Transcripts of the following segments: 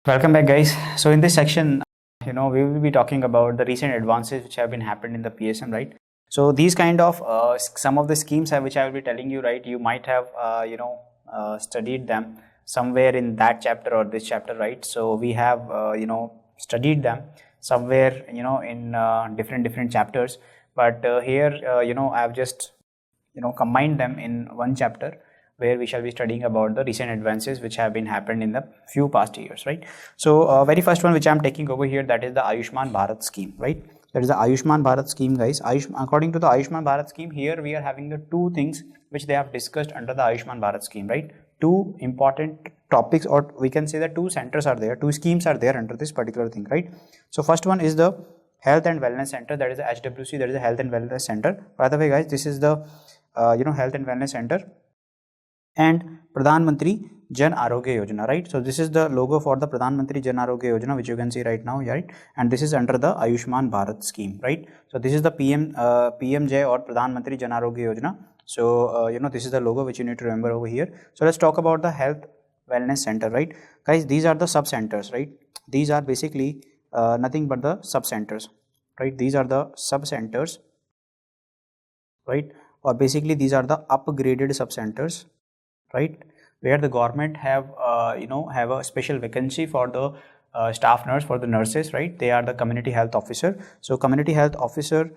Welcome back, guys. So in this section, we will be talking about the recent advances which have been happened in the PSM, right? So these kind of some of the schemes which I will be telling you, right? You might have studied them somewhere in that chapter or this chapter, right? So we have studied them somewhere in different chapters, but here I have just combined them in one chapter where we shall be studying about the recent advances which have been happened in the few past years, right? So very first one which I'm taking over here, that is the Ayushman Bharat scheme, right? That is the Ayushman Bharat scheme, guys. According to the Ayushman Bharat scheme, here we are having the two things which they have discussed under the Ayushman Bharat scheme, right? Two important topics, or we can say that two centers are there, two schemes are there under this particular thing, right? So first one is the health and wellness center, that is the HWC, that is the health and wellness center. By the way, guys, this is the health and wellness center and Pradhan Mantri Jan Arogya Yojana, right? So this is the logo for the Pradhan Mantri Jan Arogya Yojana, which you can see right now, right? And this is under the Ayushman Bharat scheme, right? So this is the PMJ or Pradhan Mantri Jan Arogya Yojana. So this is the logo which you need to remember over here. So let's talk about the health wellness center, right? Guys, these are the sub centers, right? These are basically nothing but the sub centers, right? These are the sub centers, right? Or basically these are the upgraded sub centers, right, where the government have have a special vacancy for the staff nurse, for the nurses, right? They are the community health officer. So community health officer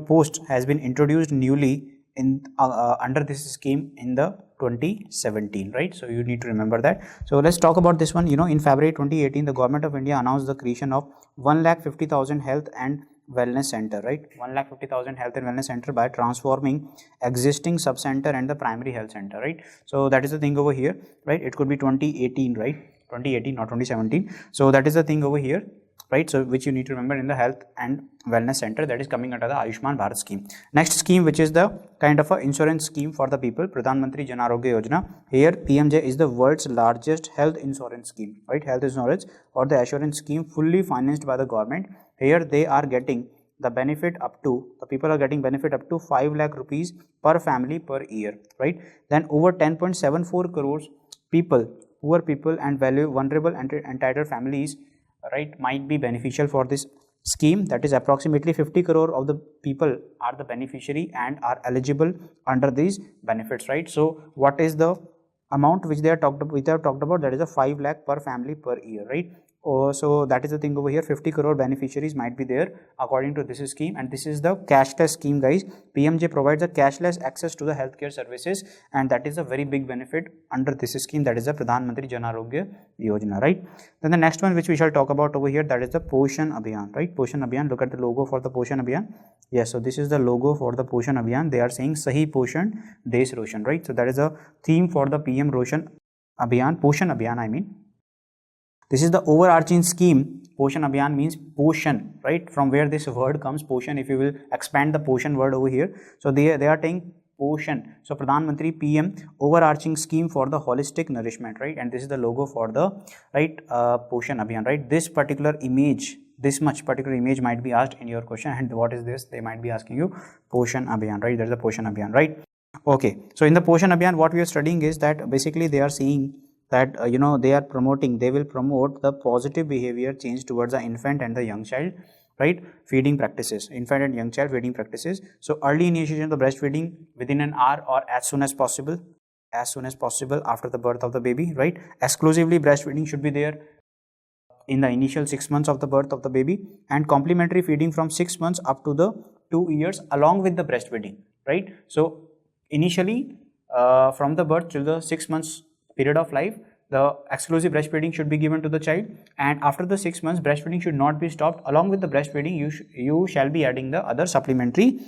post has been introduced newly in under this scheme in the 2017, right? So you need to remember that. So let's talk about this one. In February 2018, the government of India announced the creation of 1,50,000 health and wellness center, right? 1,50,000 health and wellness center by transforming existing sub center and the primary health center, right? So that is the thing over here, right? It could be 2018, right? 2018, not 2017. So that is the thing over here, right? So which you need to remember in the health and wellness center, that is coming under the Ayushman Bharat scheme. Next scheme, which is the kind of a insurance scheme for the people, Pradhan Mantri Jan Arogya Yojana. Here PMJ is the world's largest health insurance scheme, right? Health insurance or the assurance scheme fully financed by the government. Here they are getting the benefit up to, the people are getting benefit up to 5 lakh rupees per family per year, right? Then over 10.74 crores people, poor people and vulnerable and entitled families, right, might be beneficial for this scheme. That is approximately 50 crore of the people are the beneficiary and are eligible under these benefits, right? So what is the amount which they have talked about? That is a 5 lakh per family per year, right? So that is the thing over here. 50 crore beneficiaries might be there according to this scheme, and this is the cashless scheme, guys. PMJ provides a cashless access to the healthcare services, and that is a very big benefit under this scheme, that is the Pradhan Mantri Jan Arogya Yojana, right? Then the next one which we shall talk about over here, that is the Poshan Abhiyan, right? Poshan Abhiyan, look at the logo for the Poshan Abhiyan. Yes, so this is the logo for the Poshan Abhiyan. They are saying Sahi Poshan Desh Roshan, right? So that is a theme for the PM Roshan Abhiyan, Poshan Abhiyan, I mean. This is the overarching scheme. Poshan Abhiyan means Poshan, right? From where this word comes, Poshan. If you will expand the Poshan word over here, so they are saying Poshan. So Pradhan Mantri PM overarching scheme for the holistic nourishment, right? And this is the logo for the Poshan Abhiyan, right? This particular image, this much particular image might be asked in your question, and what is this? They might be asking you Poshan Abhiyan, right? That is the Poshan Abhiyan, right? Okay. So in the Poshan Abhiyan, what we are studying is that basically they are saying that they will promote the positive behavior change towards the infant and the young child, right? Feeding practices, infant and young child feeding practices. So early initiation of the breastfeeding within an hour or as soon as possible after the birth of the baby, right? Exclusively breastfeeding should be there in the initial 6 months of the birth of the baby, and complementary feeding from 6 months up to the 2 years along with the breastfeeding, right? So initially from the birth till the 6 months period of life, the exclusive breastfeeding should be given to the child, and after the 6 months breastfeeding should not be stopped. Along with the breastfeeding, you shall be adding the other supplementary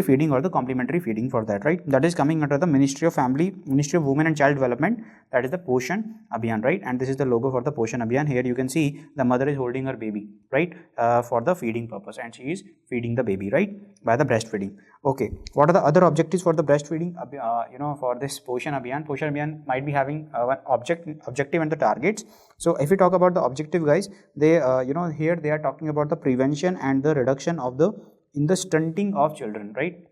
feeding or the complementary feeding for that, right? That is coming under the Ministry of Women and Child Development, that is the Poshan Abhiyan, right? And this is the logo for the Poshan Abhiyan. Here you can see the mother is holding her baby, right, for the feeding purpose, and she is feeding the baby, right, by the breastfeeding. Okay, what are the other objectives for the breastfeeding for this Poshan Abhiyan might be having one objective and the targets. So if we talk about the objective, guys, they here they are talking about the prevention and the reduction of the stunting of children, right?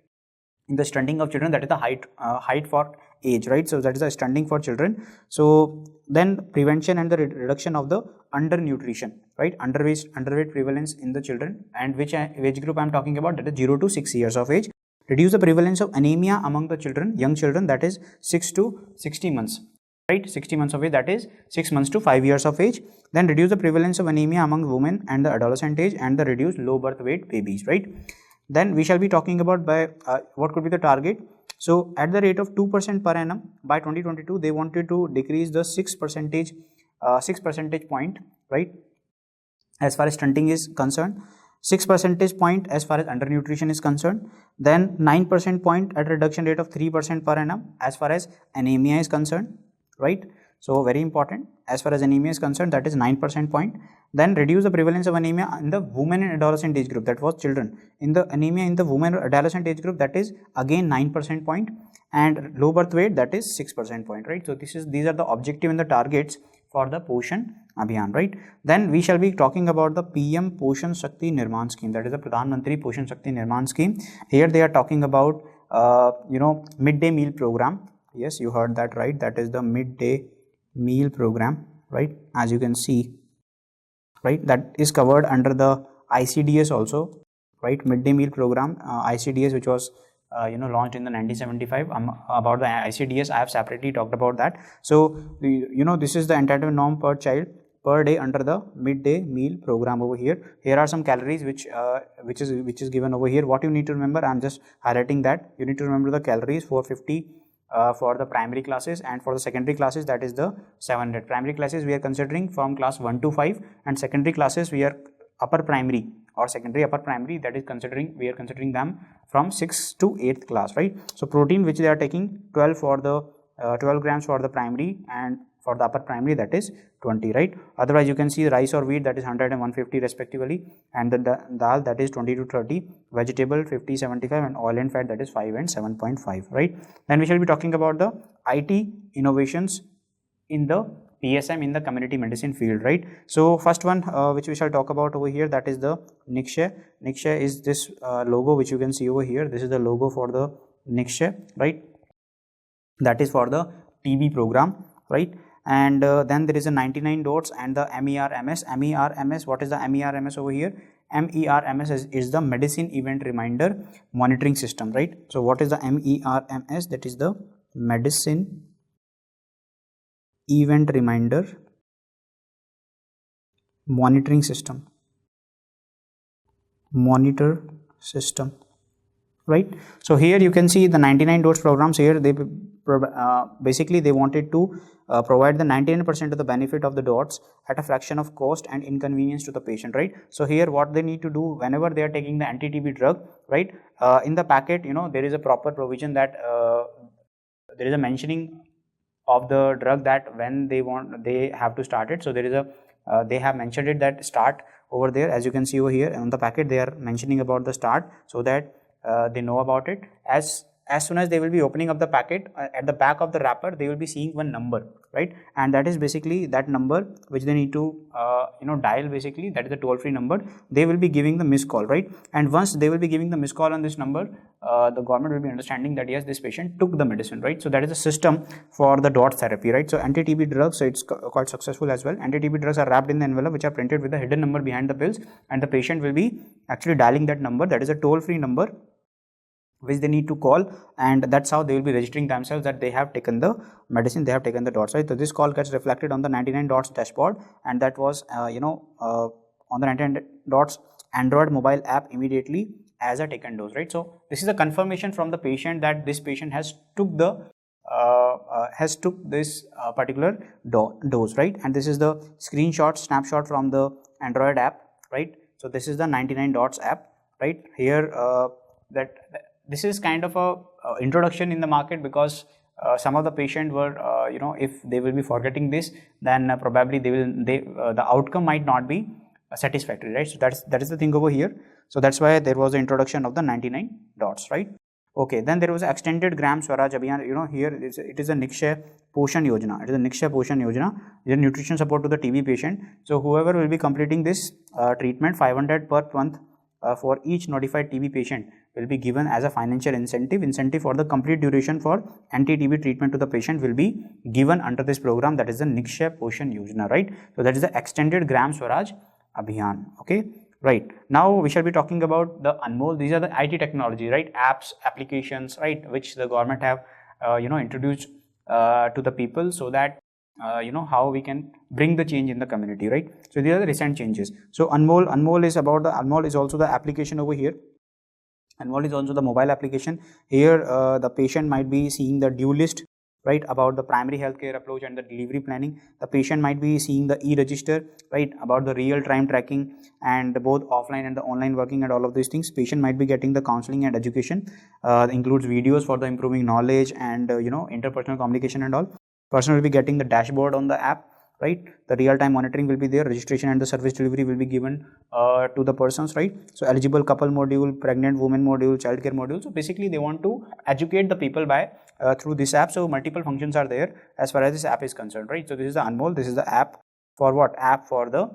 In the stunting of children, that is the height for age, right? So that is a stunting for children. So then prevention and the reduction of the undernutrition, right? Underweight prevalence in the children, and which age group I'm talking about, that is 0 to 6 years of age. Reduce the prevalence of anemia among the children, young children, that is 6 to 60 months, right? 60 months of age, that is 6 months to 5 years of age. Then reduce the prevalence of anemia among women and the adolescent age, and the reduce low birth weight babies, right? Then we shall be talking about by what could be the target. So at the rate of 2% per annum by 2022, they wanted to decrease the 6 percentage point, right, as far as stunting is concerned, 6 percentage point as far as undernutrition is concerned, then 9% point at a reduction rate of 3% per annum as far as anemia is concerned, right? So very important, as far as anemia is concerned, that is 9% point. Then reduce the prevalence of anemia in the women and adolescent age group, that was children. In the anemia in the women or adolescent age group, that is again 9% point, and low birth weight, that is 6% point, right? So these are the objective and the targets for the Poshan Abhiyan, right? Then we shall be talking about the PM Poshan Shakti Nirman scheme, that is the Pradhan Mantri Poshan Shakti Nirman scheme. Here they are talking about midday meal program. Yes, you heard that right, that is the midday meal program, right? As you can see, right, that is covered under the ICDS also, right? Midday meal program, ICDS, which was launched in the 1975. About the ICDS, I have separately talked about that. So this is the entitlement norm per child per day under the midday meal program over here. Here are some calories which is given over here. What you need to remember, I am just highlighting that you need to remember the calories, 450 for the primary classes, and for the secondary classes, that is the 700. Primary classes we are considering from class 1 to 5, and secondary classes we are upper primary or secondary upper primary, that is we are considering them from 6th to 8th class, right? So protein which they are taking 12 for the 12 grams for the primary, and for the upper primary, that is 20, right? Otherwise you can see rice or wheat, that is 100 and 150 respectively, and the dal, that is 20 to 30, vegetable 50, 75, and oil and fat, that is 5 and 7.5, right? Then we shall be talking about the IT innovations in the PSM in the community medicine field, right? So first one which we shall talk about over here, that is the NICSHE. NICSHE is this logo which you can see over here. This is the logo for the NICSHE, right? That is for the TB program, right? And then there is a 99 dots and the MERMS. MERMS, what is the MERMS over here? MERMS is the medicine event reminder monitoring system, right? So what is the MERMS? That is the medicine event reminder monitoring system, right? So here you can see the 99 dots programs. Here they basically they wanted to provide the 99% of the benefit of the dots at a fraction of cost and inconvenience to the patient, right? So here what they need to do whenever they are taking the anti-TB drug, right, in the packet, there is a proper provision that there is a mentioning of the drug that when they have to start it. So there is a they have mentioned it that start over there. As you can see over here on the packet, they are mentioning about the start, so that they know about it. As soon as they will be opening up the packet, at the back of the wrapper they will be seeing one number, right? And that is basically that number which they need to dial. Basically that is the toll free number. They will be giving the missed call, right? And once they will be giving the missed call on this number, the government will be understanding that yes, this patient took the medicine, right? So that is a system for the dot therapy, right? So anti-TB drugs, so it's quite successful as well. Anti-TB drugs are wrapped in the envelope which are printed with the hidden number behind the pills, and the patient will be actually dialing that number. That is a toll free number which they need to call, and that's how they will be registering themselves that they have taken the medicine, they have taken the dots, right? So this call gets reflected on the 99 dots dashboard, and that was on the 99 dots Android mobile app immediately as a taken dose, right? So this is a confirmation from the patient that this patient has took this particular dose, right? And this is the snapshot from the Android app, right? So this is the 99 dots app, right? Here this is kind of a introduction in the market, because some of the patient were if they will be forgetting this, then probably the outcome might not be satisfactory, right? So that is the thing over here. So that's why there was the introduction of the 99 dots, right? Okay, then there was extended Gram Swaraj Abhiyan. Here it is a NICSHE Poshan Yojana. It is a NICSHE Poshan Yojana. It is nutrition support to the TB patient. So whoever will be completing this treatment, 500 per month for each notified TB patient will be given as a financial incentive for the complete duration for anti-TB treatment to the patient will be given under this program, that is the Nikshay Poshan Yojana, right? So that is the extended Gram Swaraj Abhiyan. Okay, right. Now we shall be talking about the Anmol. These are the IT technology, right? Apps, applications, right, which the government have introduced to the people, so that how we can bring the change in the community, right? So these are the recent changes. So Anmol is also the application over here. Anmol is also the mobile application. Here the patient might be seeing the due list, right, about the primary healthcare approach and the delivery planning. The patient might be seeing the e-register, right, about the real-time tracking and both offline and the online working and all of these things. Patient might be getting the counseling and education, includes videos for the improving knowledge and interpersonal communication and all. Person will be getting the dashboard on the app, right? The real-time monitoring will be there. Registration and the service delivery will be given to the persons, right? So eligible couple module, pregnant woman module, childcare module. So basically they want to educate the people by through this app. So multiple functions are there as far as this app is concerned, right? So this is the Anmol. This is the app for what? App for the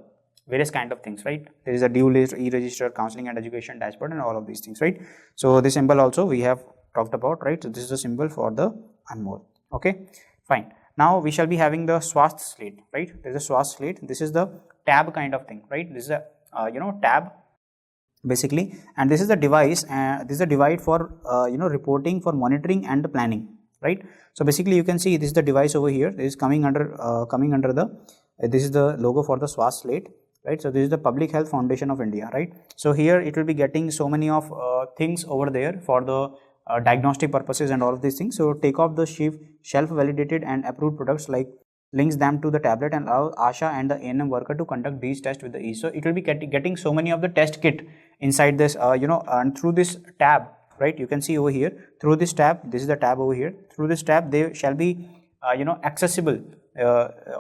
various kind of things, right? There is a due list, e-register, counseling and education dashboard and all of these things, right? So this symbol also we have talked about, right? So this is the symbol for the Anmol. Okay, fine. Now we shall be having the Swasth slate, right? There is a Swasth slate. This is the tab kind of thing, right? This is a tab basically, and this is the device. This is a device for reporting, for monitoring and the planning, right? So basically you can see this is the device over here. This is coming under the this is the logo for the Swasth slate, right? So this is the Public Health Foundation of India, right? So here it will be getting so many of things over there for the diagnostic purposes and all of these things. So take off the shelf validated and approved products, like links them to the tablet and allow ASHA and the ANM worker to conduct these tests with the ease. So it will be getting so many of the test kit inside this and through this tab, right? You can see over here through this tab, this is the tab over here. Through this tab they shall be accessible.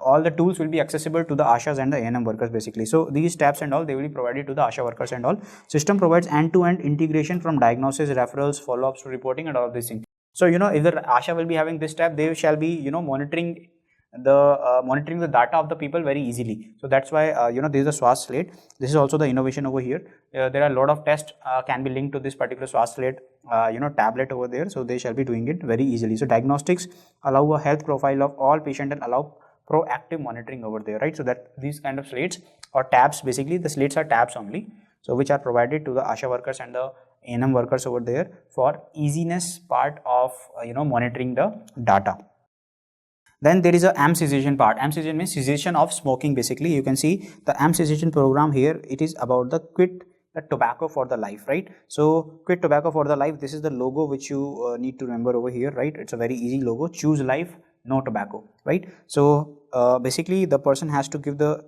All the tools will be accessible to the ASHAs and the ANM workers basically. So these tabs and all, they will be provided to the ASHA workers and all. System provides end-to-end integration from diagnosis, referrals, follow-ups to reporting and all of these things. So if the ASHA will be having this tab, they shall be monitoring the data of the people very easily. So that's why this is the Swasth slate. This is also the innovation over here. There are a lot of tests can be linked to this particular Swasth slate tablet over there, so they shall be doing it very easily. So diagnostics allow a health profile of all patients and allow proactive monitoring over there, right? So that these kind of slates or tabs, basically the slates are tabs only, so which are provided to the ASHA workers and the ANM workers over there for easiness part of monitoring the data. Then there is a AM cessation part. AM cessation means cessation of smoking basically. You can see the AM cessation program here. It is about the quit the tobacco for the life, right? So quit tobacco for the life. This is the logo which you need to remember over here, right? It's a very easy logo. Choose life, no tobacco, right? So basically the person has to give the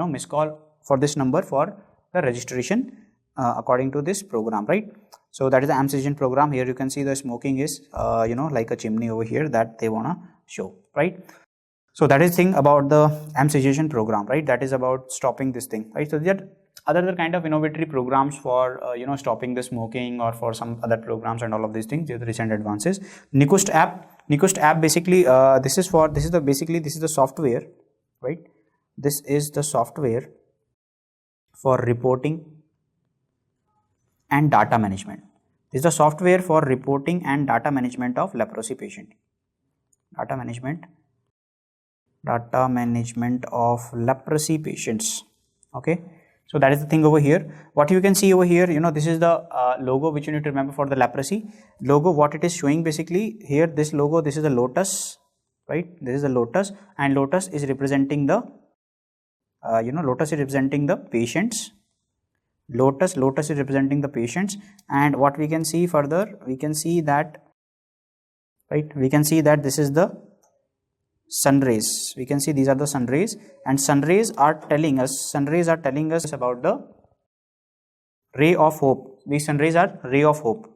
missed call for this number for the registration according to this program, right? So that is the AM cessation program. Here you can see the smoking is like a chimney over here that they wanna show, right? So that is thing about the AM cessation program, right? That is about stopping this thing, right? So there are other kind of innovatory programs for stopping the smoking or for some other programs and all of these things. These are the recent advances. Nikust app basically this is the software, right? This is the software for reporting and data management. This is the software for reporting and data management of leprosy patient. Data management of leprosy patients. Okay, so that is the thing over here. What you can see over here, this is the logo which you need to remember for the leprosy logo. What it is showing basically here, this logo, this is a lotus, right? This is a lotus, and lotus is representing the lotus is representing the patients. Lotus is representing the patients, and what we can see further, we can see that, right? We can see that this is the sun rays. We can see these are the sun rays, and sun rays are telling us about the ray of hope. These sun rays are ray of hope.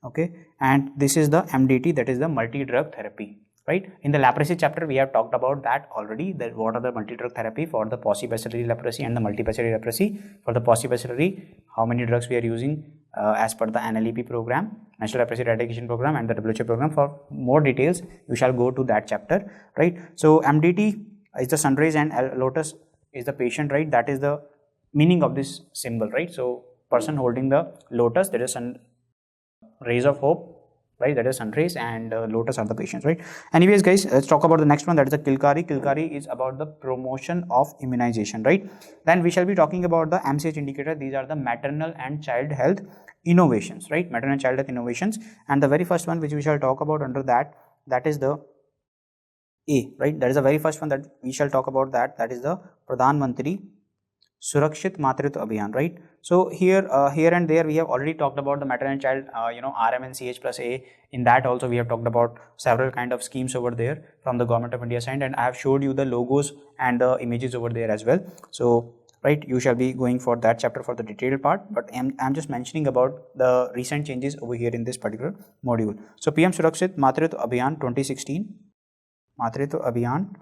Okay, and this is the MDT, that is the multi-drug therapy, right? In the leprosy chapter we have talked about that already, that what are the multi-drug therapy for the paucibacillary leprosy and the multibacillary leprosy. For the paucibacillary, how many drugs we are using as per the NLEP program, National Leprosy Eradication Program, and the WHO program. For more details you shall go to that chapter, right? So MDT is the sun rays and lotus is the patient, right? That is the meaning of this symbol, right? So person holding the lotus, there is sun rays of hope, right? That is sun rays, and lotus are the patients, right? Anyways guys, let's talk about the next one, that is the Kilkari. Kilkari is about the promotion of immunization, right? Then we shall be talking about the MCH indicator. These are the maternal and child health innovations, right? Maternal and child health innovations. And the very first one which we shall talk about under that, that is the A, right? That is the very first one that we shall talk about, that is the Pradhan Mantri Surakshit Matritva Abhiyan, right? So here and there we have already talked about the maternal and child, RM and CH plus A. In that also we have talked about several kind of schemes over there from the government of India side, and I have showed you the logos and the images over there as well. So right, you shall be going for that chapter for the detailed part, but I'm just mentioning about the recent changes over here in this particular module. So PM Surakshit Matritva Abhiyan 2016, Matritva Abhiyan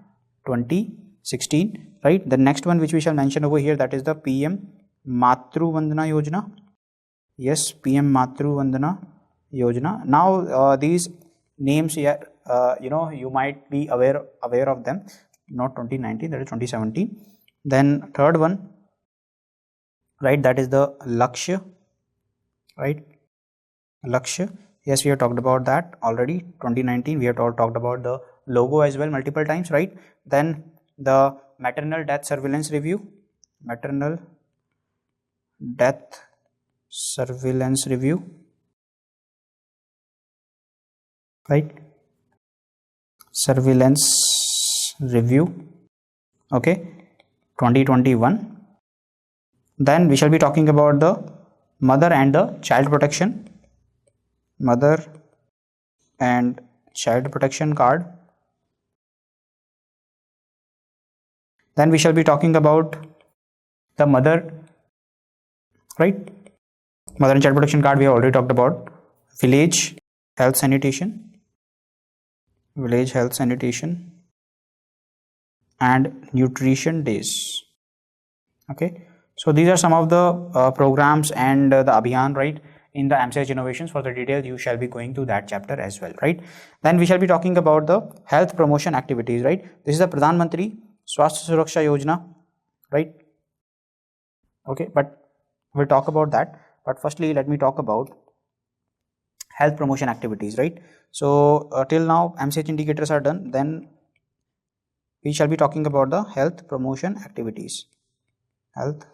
2016, right? The next one which we shall mention over here, that is the PM Matru Vandana Yojana. Yes, PM Matru Vandana Yojana. Now these names here, you might be aware of them. Not 2019, that is 2017. Then third one, right, that is the Lakshya, right? Lakshya. Yes, we have talked about that already. 2019, we have talked about the logo as well multiple times, right? Then the maternal death surveillance review, maternal death surveillance review, right? Surveillance review, okay, 2021. Then we shall be talking about the mother and the child protection, mother and child protection card. Then we shall be talking about the mother, right? Mother and child protection card we have already talked about. Village health sanitation, village health sanitation, and nutrition days. Okay, so these are some of the programs and the Abhiyan, right, in the MCH innovations. For the details, you shall be going to that chapter as well, right? Then we shall be talking about the health promotion activities, right? This is the Pradhan Mantri Swasthya Suraksha Yojana, right? Okay, but we'll talk about that. But firstly, let me talk about health promotion activities, right? So till now MCH indicators are done. Then we shall be talking about the health promotion activities. Health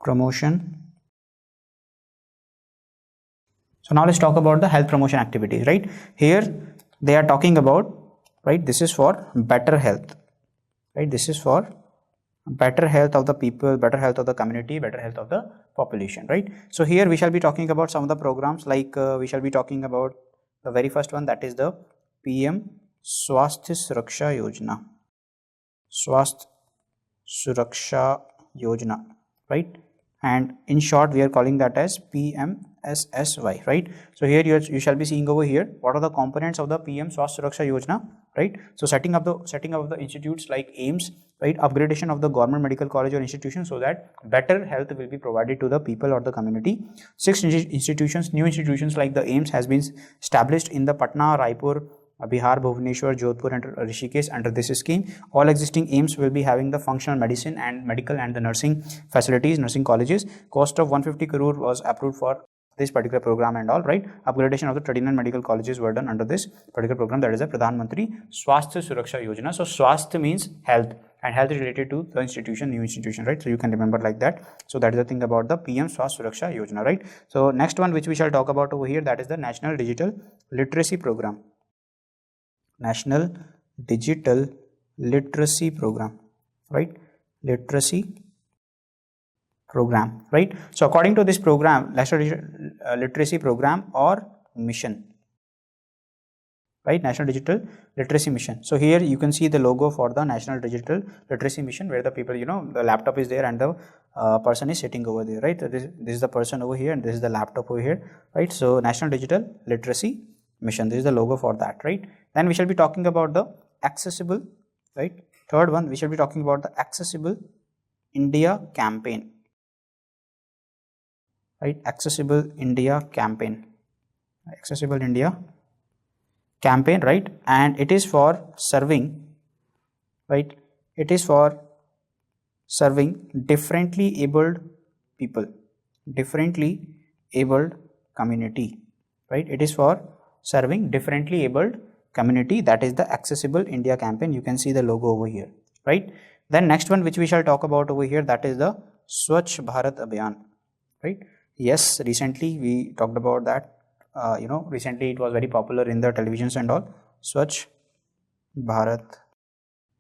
promotion. So now let's talk about the health promotion activities, right? Here they are talking about, right, this is for better health, right? This is for better health of the people, better health of the community, better health of the population, right? So here we shall be talking about some of the programs, like we shall be talking about the very first one, that is the PM Swasthya Suraksha Yojana, Swasthya Suraksha Yojana, right? And in short we are calling that as PMSSY, right? So here you shall be seeing over here what are the components of the PM Swasthya Suraksha Yojana, right? So setting up the institutes like AIMS, right? Upgradation of the government medical college or institution so that better health will be provided to the people or the community. 6 institutions, new institutions like the AIMS has been established in the Patna, Raipur, Bihar, Bhubaneswar, Jodhpur and Rishikesh under this scheme. All existing AIMS will be having the functional medicine and medical and the nursing facilities, nursing colleges. Cost of 150 crore was approved for this particular program and all, right? Upgradation of the 39 medical colleges were done under this particular program, that is the Pradhan Mantri Swasthya Suraksha Yojana. So Swasthya means health, and health is related to the institution, new institution, right? So you can remember like that. So that is the thing about the PM Swasthya Suraksha Yojana, right? So next one which we shall talk about over here, that is the National Digital Literacy Program. National Digital Literacy Program, right? Literacy program, right? So according to this program, National Digital Literacy Program or mission, right? National Digital Literacy Mission. So here you can see the logo for the National Digital Literacy Mission, where the people, the laptop is there and the person is sitting over there, right? So this is the person over here and this is the laptop over here, right? So National Digital Literacy Mission, this is the logo for that, right? Then we shall be talking about the accessible, right? Third one, we shall be talking about the Accessible India campaign, right? Accessible India campaign, Accessible India campaign, right? And it is for serving, right? It is for serving differently abled people, differently abled community, right? It is for serving differently abled community. That is the Accessible India campaign. You can see the logo over here, right? Then next one which we shall talk about over here, that is the Swachh Bharat Abhiyan, right? Yes, recently we talked about that. Recently it was very popular in the televisions and all. Swachh Bharat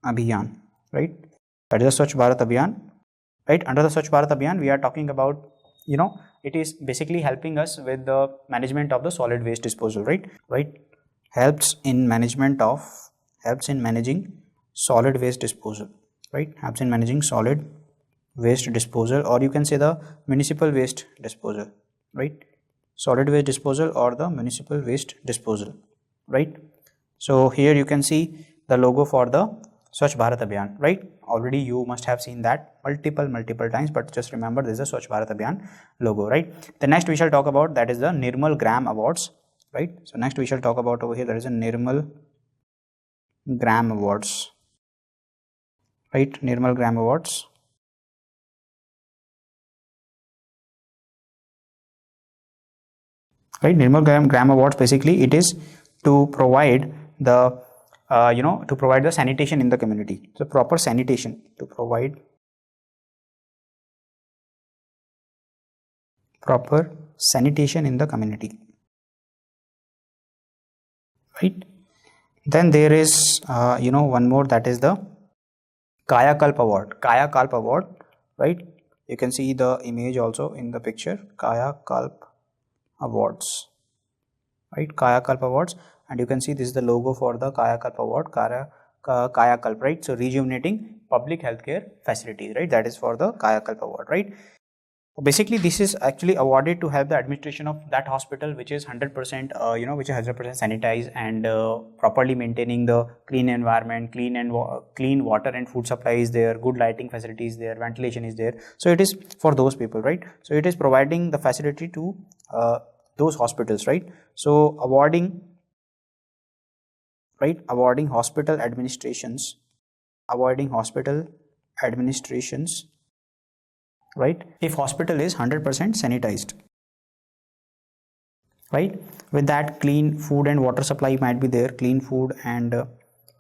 Abhiyan, right? That is the Swachh Bharat Abhiyan, right? Under the Swachh Bharat Abhiyan, we are talking about, it is basically helping us with the management of the solid waste disposal, right? Helps in managing solid waste disposal, right? Helps in managing solid waste disposal, or you can say the municipal waste disposal, right? Solid waste disposal or the municipal waste disposal, right? So here you can see the logo for the Swachh Bharat Abhiyan, right? Already you must have seen that multiple times, but just remember this is the Swachh Bharat Abhiyan logo, right? The next we shall talk about, that is the Nirmal Gram Awards, right? So next we shall talk about over here, there is a Nirmal Gram Awards, right? Nirmal Gram Awards, right? Nirmal Gram Awards, basically it is to provide the to provide the sanitation in the community. So proper sanitation, to provide proper sanitation in the community, right? Then there is one more, that is the Kaya Kalp Award, right? You can see the image also in the picture, Kaya Kalp Awards, right? Kaya Kalp Awards, and you can see this is the logo for the Kaya Kalp Award, Kaya Kalp, right? So rejuvenating public healthcare facilities, right? That is for the Kaya Kalp Award, right? Basically this is actually awarded to help the administration of that hospital which is 100% which is 100% sanitized and properly maintaining the clean environment, clean water and food supply is there, good lighting facilities there, ventilation is there. So it is for those people, right? So it is providing the facility to those hospitals, right? So awarding hospital administrations, right? If hospital is 100% sanitized, right? With that, clean food and water supply might be there, clean food and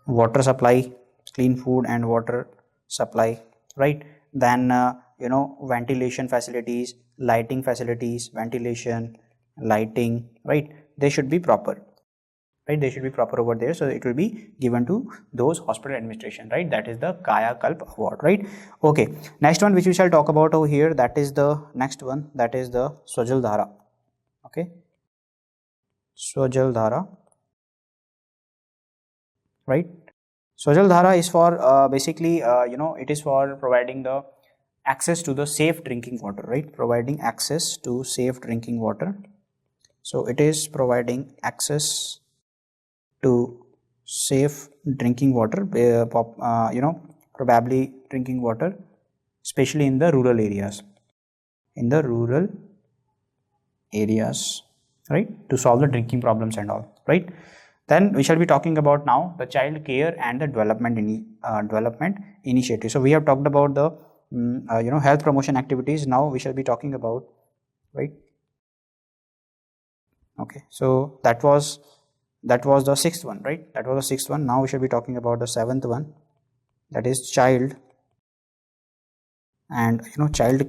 water supply, right? Then ventilation facilities, lighting facilities, lighting, right? They should be proper, right? They should be proper over there, so it will be given to those hospital administration, right? That is the Kaya Kalp Award, right? Okay, next one which we shall talk about over here, that is the next one, that is the Swajal Dhara. Okay, Swajal Dhara, right? Swajal Dhara is for basically it is for providing the access to the safe drinking water, right? Providing access to safe drinking water. So it is providing access to safe drinking water, probably drinking water, especially in the rural areas, right? To solve the drinking problems and all, right? Then we shall be talking about now the child care and the development initiative. So we have talked about the health promotion activities. Now we shall be talking about, right? Okay, so that was the sixth one, right? Now we shall be talking about the seventh one, that is child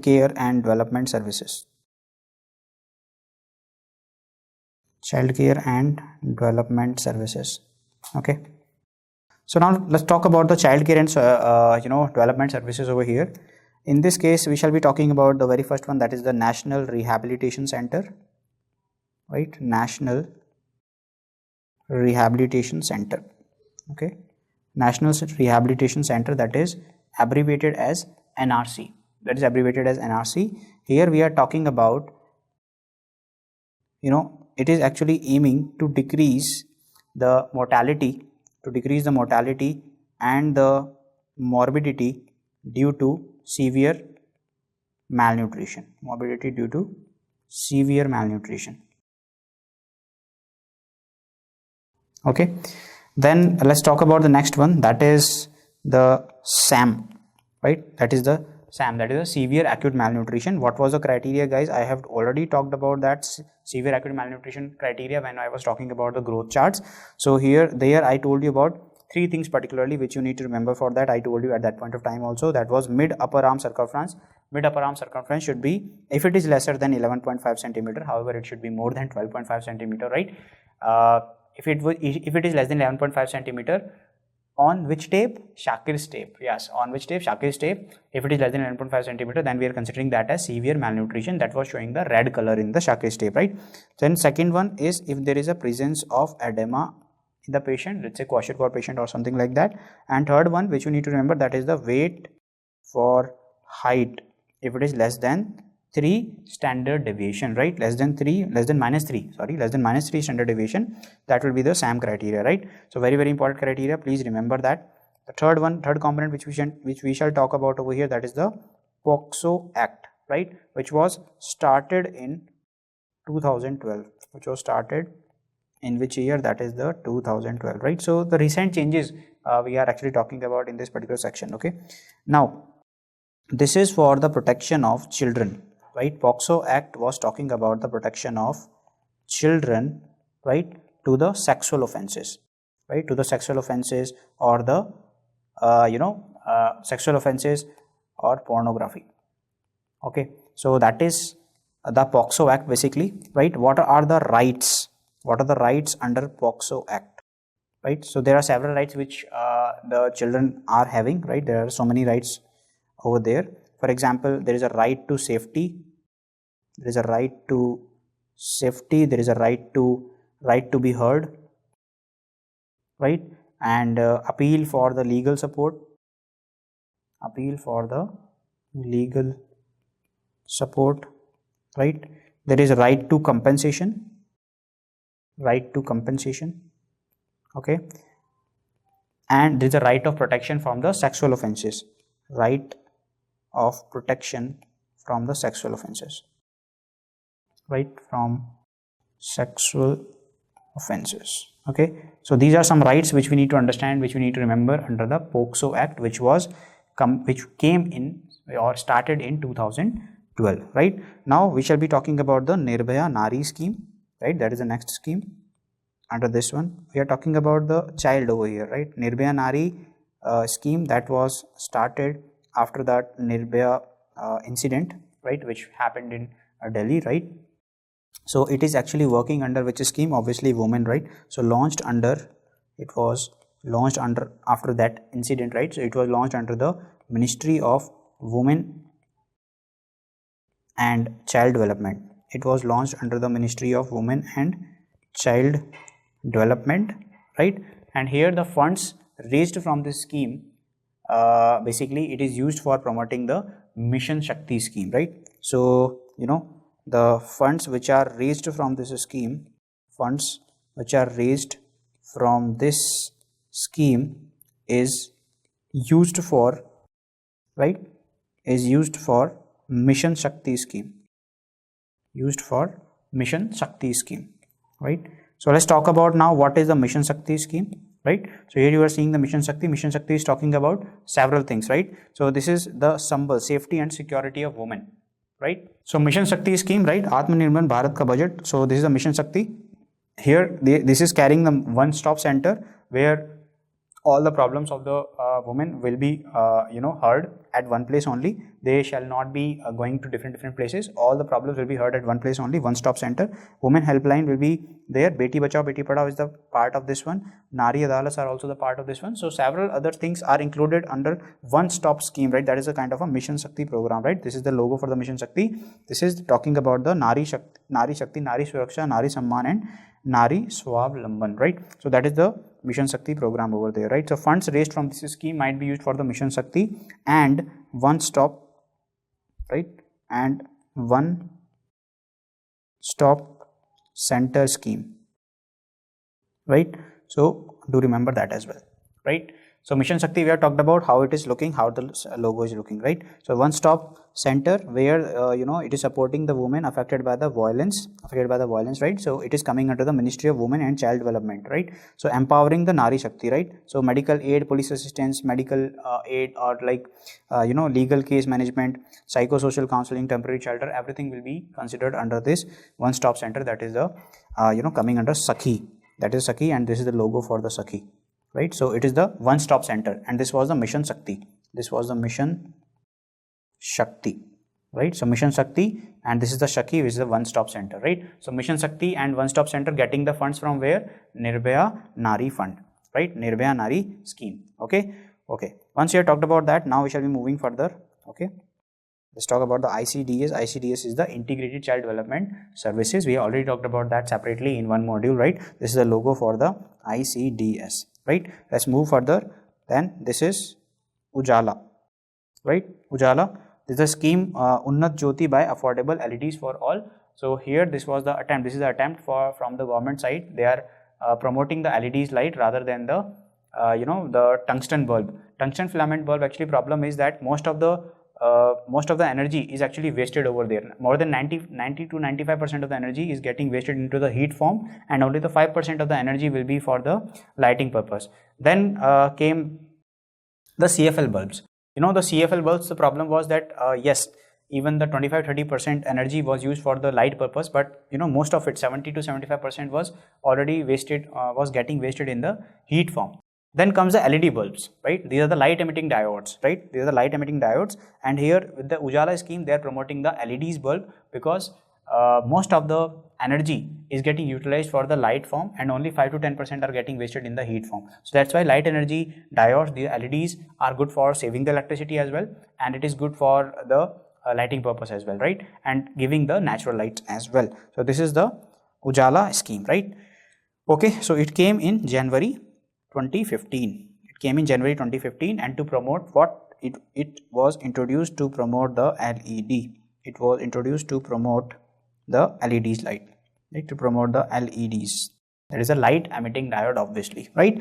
care and development services. Okay, so now let's talk about the child care and development services over here. In this case, we shall be talking about the very first one, that is the National Rehabilitation Center, right? National Rehabilitation Center. Okay, National Rehabilitation Center, that is abbreviated as NRC. Here we are talking about, it is actually aiming to decrease the mortality and the morbidity due to severe malnutrition. Okay, then let's talk about the next one, that is the SAM, right? That is the SAM, that is a severe acute malnutrition. What was the criteria, guys? I have already talked about that severe acute malnutrition criteria when I was talking about the growth charts. So there I told you about three things particularly which you need to remember. For that I told you at that point of time also, that was mid upper arm circumference. Mid upper arm circumference should be, if it is lesser than 11.5 centimeter, however it should be more than 12.5 centimeter, right? If it is less than 11.5 centimeter, on which tape? Shakir's tape. Yes, on which tape? Shakir's tape. If it is less than 11.5 centimeter, then we are considering that as severe malnutrition. That was showing the red color in the Shakir's tape, right? Then second one is if there is a presence of edema in the patient, let's say kwashiorkor patient or something like that. And third one which you need to remember, that is the weight for height. If it is less than 3 standard deviation, right? Less than minus 3 standard deviation, that will be the SAM criteria, right? So very, very important criteria, please remember that. The third component which we shall talk about over here, that is the POCSO Act, right, which was started in 2012, which was started in which year? That is the 2012, right? So the recent changes we are actually talking about in this particular section. Okay, now this is for the protection of children, right? POCSO Act was talking about the protection of children, right, to the sexual offenses, right, to the sexual offenses or the sexual offenses or pornography. Okay, so that is the POCSO Act basically, right? What are the rights? What are the rights under POCSO Act, right? So there are several rights which the children are having, right? There are so many rights over there. For example, there is a right to safety, there is a right to safety, there is a right to be heard, right? And appeal for the legal support, right? There is a right to compensation, okay? And there is a right of protection from the sexual offenses, right of protection from the sexual offenses, right, from sexual offenses. Okay, so these are some rights which we need to understand, which we need to remember under the POCSO Act, which came in or started in 2012, right? Now we shall be talking about the Nirbhaya Nari scheme, right? That is the next scheme. Under this one we are talking about the child over here, right? Nirbhaya Nari scheme that was started after that Nirbhaya incident, right, which happened in Delhi, right? So it is actually working under which scheme? Obviously women, right? So it was launched under after that incident, right? So it was launched under the Ministry of Women and Child Development. It was launched under the Ministry of Women and Child Development, right? And here the funds raised from this scheme, basically it is used for promoting the Mission Shakti scheme, right? So the funds which are raised from this scheme, is used for, right, is used for Mission Shakti scheme, right? So let's talk about now what is the Mission Shakti scheme, right? So here you are seeing the Mission Shakti. Mission Shakti is talking about several things, right? So this is the symbol, safety and security of women, right? So Mission Shakti scheme, right? Atmanirbhar Bharat ka budget. So this is the Mission Shakti. Here this is carrying the one-stop center where all the problems of the women will be heard at one place only. They shall not be going to different places. All the problems will be heard at one place only, one-stop center. Women helpline will be there. Beti Bachao Beti Padhao is the part of this one. Nari Adalats are also the part of this one. So several other things are included under one-stop scheme, right? That is a kind of a Mission Shakti program, right? This is the logo for the Mission Shakti. This is talking about the Nari Shakti, Nari Suraksha, Nari Samman and Nari Swavlamban, right? So that is the Mission Shakti program over there, right? So funds raised from this scheme might be used for the Mission Shakti and one stop, right, and one stop center scheme, right? So do remember that as well, right? So Mission Shakti, we have talked about how it is looking, how the logo is looking, right? So one stop center where it is supporting the women affected by the violence, right? So it is coming under the Ministry of Women and Child Development, right? So empowering the Nari Shakti, right? So medical aid, police assistance, medical aid, or like legal case management, psychosocial counseling, temporary shelter, everything will be considered under this one stop center. That is the coming under Sakhi. That is Sakhi, and this is the logo for the Sakhi, right? So it is the one stop center, and this was the Mission Shakti. This was the Mission Shakti, right? So Mission Shakti, and this is the Shakti, which is the one stop center, right? So Mission Shakti and one stop center getting the funds from where? Nirbhaya Nari Fund, right? Nirbhaya Nari scheme. Okay. Once you have talked about that, now we shall be moving further. Okay. Let's talk about the ICDS. ICDS is the Integrated Child Development Services. We already talked about that separately in one module, right? This is the logo for the ICDS, right? Let's move further. Then this is Ujala, right? Ujala. This is a scheme Unnat Jyoti by affordable LEDs for all. So here this was the attempt. This is the attempt from the government side. They are promoting the LEDs light rather than the the tungsten bulb. Tungsten filament bulb, actually problem is that most of the energy is actually wasted over there. More than 90 to 95% of the energy is getting wasted into the heat form, and only the 5% of the energy will be for the lighting purpose. Then came the CFL bulbs. The CFL bulbs, the problem was that yes, even the 25-30% energy was used for the light purpose, but most of it, 70 to 75%, was already wasted, was getting wasted in the heat form. Then comes the LED bulbs, right? These are the light emitting diodes, right? These are the light emitting diodes, and here with the Ujala scheme, they are promoting the LEDs bulb because most of the energy is getting utilized for the light form, and only 5 to 10% are getting wasted in the heat form. So that's why light energy diodes, the LEDs, are good for saving the electricity as well, and it is good for the lighting purpose as well, right? And giving the natural light as well. So this is the Ujala scheme, right? Okay, so it came in January 2015. It came in January 2015, and to promote what it was introduced to promote the LED. It was introduced to promote the LEDs light, right? To promote the LEDs. That is a light emitting diode, obviously, right?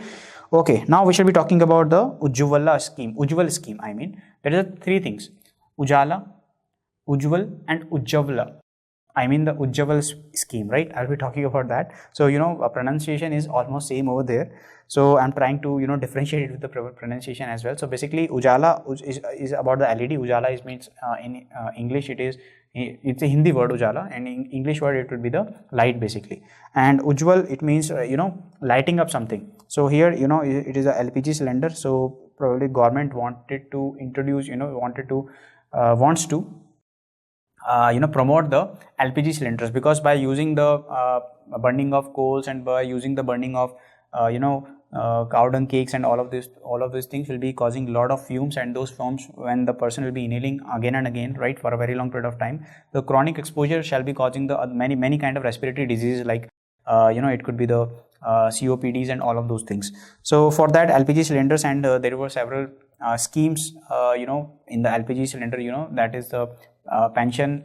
Okay, now we shall be talking about the Ujjwala scheme. Ujjwal scheme, I mean, there are three things: Ujala, Ujjwal, and Ujjwala. I mean the Ujjwal scheme, right? I'll be talking about that. So pronunciation is almost same over there. So I'm trying to differentiate it with the pronunciation as well. So basically, Ujala is about the LED. Ujala is means in English it's a Hindi word, Ujala, and in English word it would be the light basically. And Ujjwal, it means lighting up something. So here it is a LPG cylinder. So probably government wanted to introduce wants to promote the LPG cylinders, because by using the burning of coals and by using the burning of cow dung cakes and all of these things will be causing a lot of fumes, and those fumes, when the person will be inhaling again and again, right, for a very long period of time, the chronic exposure shall be causing the many kind of respiratory diseases, like it could be the COPDs and all of those things. So for that, LPG cylinders, and there were several schemes in the LPG cylinder, that is the pension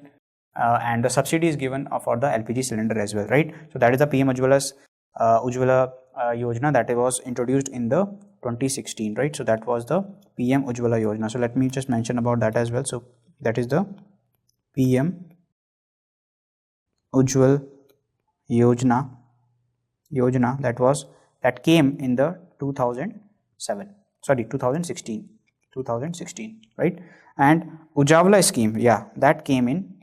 and the subsidy is given for the LPG cylinder as well, right? So that is the PM Ujjwala Yojana that was introduced in the 2016, right? So that was the PM Ujjwala Yojana. So let me just mention about that as well. So that is the PM Ujjwal Yojana that came in the 2016, right? And Ujjwala scheme, that came in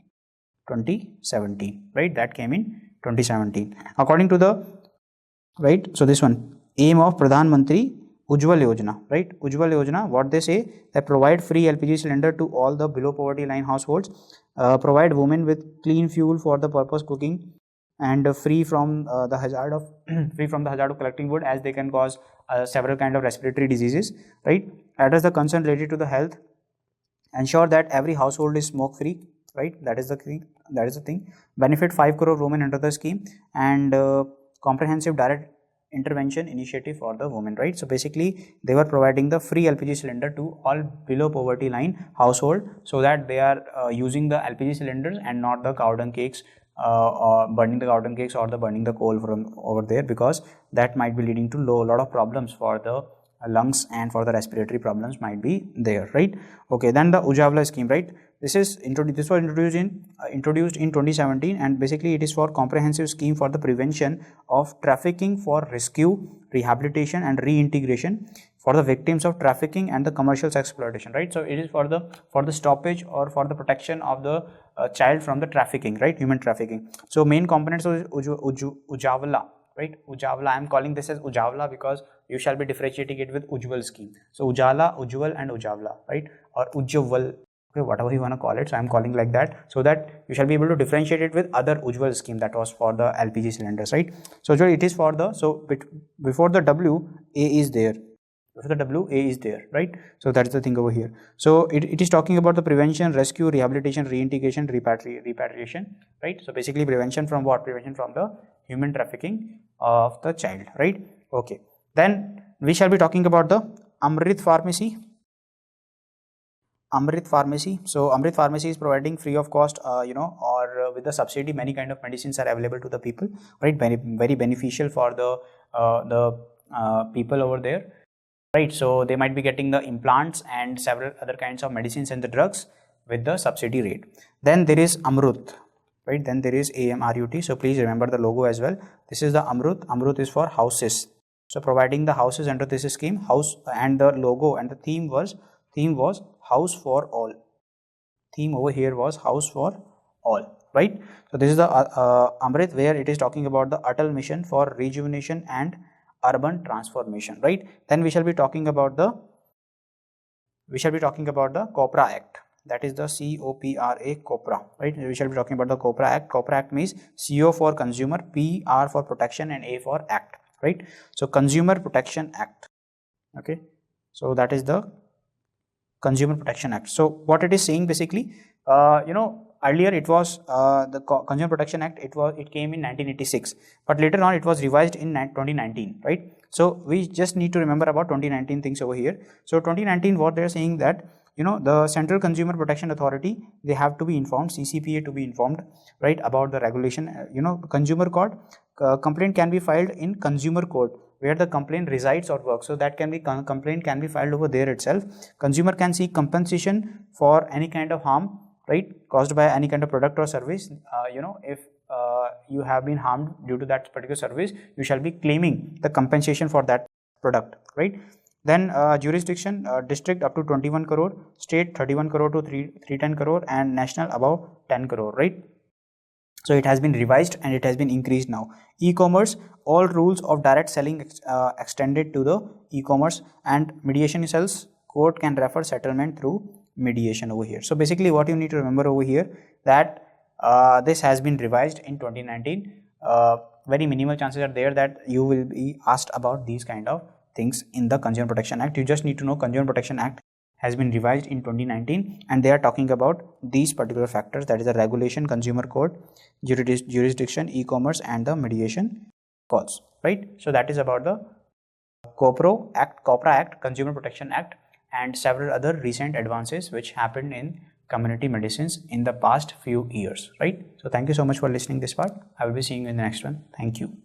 2017, right? That came in 2017. According to the, right, so this one, aim of Pradhan Mantri Ujjwal Yojana, right? Ujjwal Yojana, what they say, that provide free LPG cylinder to all the below poverty line households, provide women with clean fuel for the purpose cooking, and free from the hazard of collecting wood, as they can cause several kind of respiratory diseases, right? Address the concern related to the health, ensure that every household is smoke free, right? That is the thing. Benefit 5 crore women under the scheme, and comprehensive direct intervention initiative for the women, right? So basically, they were providing the free LPG cylinder to all below poverty line household, so that they are using the LPG cylinders and not the cow dung cakes, or burning the cow dung cakes, or the burning the coal from over there, because that might be leading to a lot of problems for the lungs and for the respiratory problems might be there, right? Okay, then the Ujjwala scheme, right? This was introduced in 2017, and basically it is for comprehensive scheme for the prevention of trafficking, for rescue, rehabilitation and reintegration for the victims of trafficking and the commercial sex exploitation, right? So it is for the stoppage or for the protection of the child from the trafficking, right? Human trafficking. So main components of Ujjwala, right? Ujjwala, I am calling this as Ujjwala because you shall be differentiating it with Ujjwal scheme. So Ujjala, Ujjwal and Ujjwala, right? Or Ujjwal, okay, whatever you want to call it. So I am calling like that so that you shall be able to differentiate it with other Ujjwal scheme that was for the LPG cylinders, right? So it is for the, so before the W, A is there. Before the W, A is there, right? So that's the thing over here. So it is talking about the prevention, rescue, rehabilitation, reintegration, repatriation, right? So basically prevention from what? Prevention from the human trafficking of the child, right? Okay. Then we shall be talking about the Amrit Pharmacy. Amrit Pharmacy. So Amrit Pharmacy is providing free of cost, or with the subsidy, many kind of medicines are available to the people, right? Very beneficial for the people over there, right? So they might be getting the implants and several other kinds of medicines and the drugs with the subsidy rate. Then there is Amrut, right? Then there is AMRUT. So please remember the logo as well. This is the Amrut. Amrut is for houses. So providing the houses under this scheme, house, and the logo and the theme was house for all. Theme over here was house for all, right? So this is the Amrit, where it is talking about the Atal mission for rejuvenation and urban transformation, right? Then we shall be talking about the COPRA Act. That is the COPRA, COPRA, right? We shall be talking about the COPRA Act. COPRA Act means CO for consumer, PR for protection, and A for act, right? So Consumer Protection Act. Okay, so that is the Consumer Protection Act. So what it is saying basically, earlier it was the Consumer Protection Act. It came in 1986, but later on it was revised in 2019, right? So we just need to remember about 2019 things over here. So 2019, what they are saying that, the Central Consumer Protection Authority, they have to be informed, CCPA to be informed, right, about the regulation. Consumer court, complaint can be filed in consumer court where the complaint resides or works. So that complaint can be filed over there itself. Consumer can seek compensation for any kind of harm, right, caused by any kind of product or service. If you have been harmed due to that particular service, you shall be claiming the compensation for that product, right? Then jurisdiction, district up to 21 crore, state 31 crore to 310 crore, and national above 10 crore, right? So it has been revised and it has been increased now. E-commerce, all rules of direct selling extended to the e-commerce, and mediation cells, court can refer settlement through mediation over here. So basically what you need to remember over here, that this has been revised in 2019. Very minimal chances are there that you will be asked about these kind of things in the Consumer Protection Act. You just need to know Consumer Protection Act has been revised in 2019, and they are talking about these particular factors, that is the regulation, consumer code, jurisdiction, e-commerce, and the mediation calls, right? So that is about the COPRA Act, Consumer Protection Act, and several other recent advances which happened in community medicines in the past few years, right? So thank you so much for listening this part. I will be seeing you in the next one. Thank you.